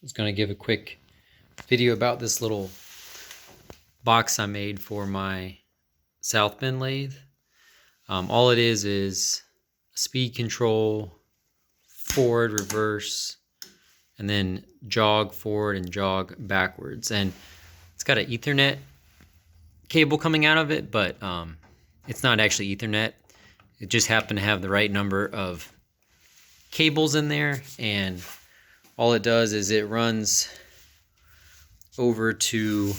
was going to give a quick video about this little box I made for my South Bend lathe. All it is speed control, forward, reverse, and then jog forward and jog backwards. And it's got an Ethernet cable coming out of it, but it's not actually Ethernet. It just happened to have the right number of cables in there, and all it does is it runs over to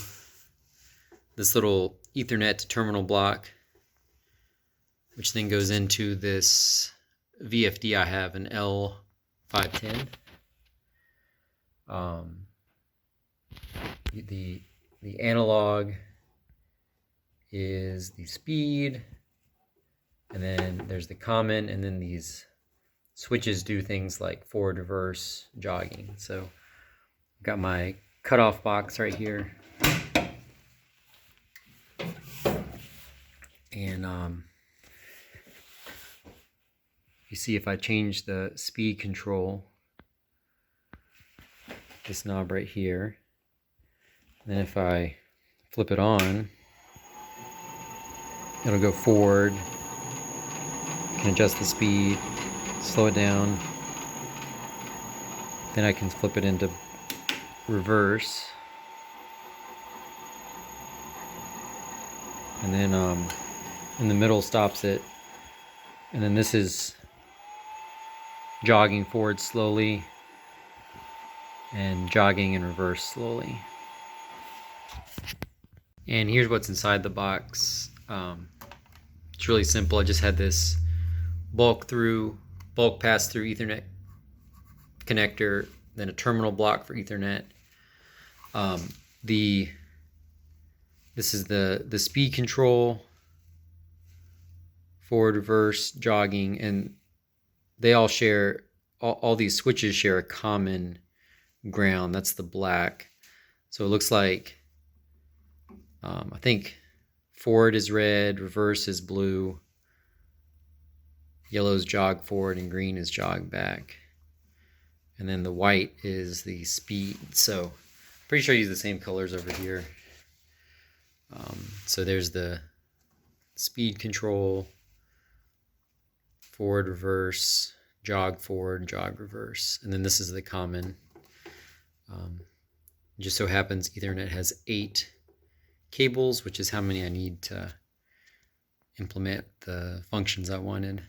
this little Ethernet to terminal block, which then goes into this VFD I have, an L510. The analog is the speed, and then there's the common, and then these switches do things like forward, reverse, jogging. So I've got my cutoff box right here, and you see if I change the speed control, this knob right here, then if I flip it on, it'll go forward. I can adjust the speed, slow it down. Then I can flip it into reverse. And then in the middle stops it. And then this is jogging forward slowly and jogging in reverse slowly. And here's what's inside the box. It's really simple. I just had this bulk pass through Ethernet connector, then a terminal block for Ethernet. This is the speed control, forward, reverse, jogging, and they all share, all these switches share a common ground. That's the black. So it looks like, I think forward is red, reverse is blue, yellow is jog forward, and green is jog back. And then the white is the speed. So pretty sure I use the same colors over here. So there's the speed control, forward, reverse, jog forward, jog reverse. And then this is the common. It just so happens Ethernet has 8 cables, which is how many I need to implement the functions I wanted.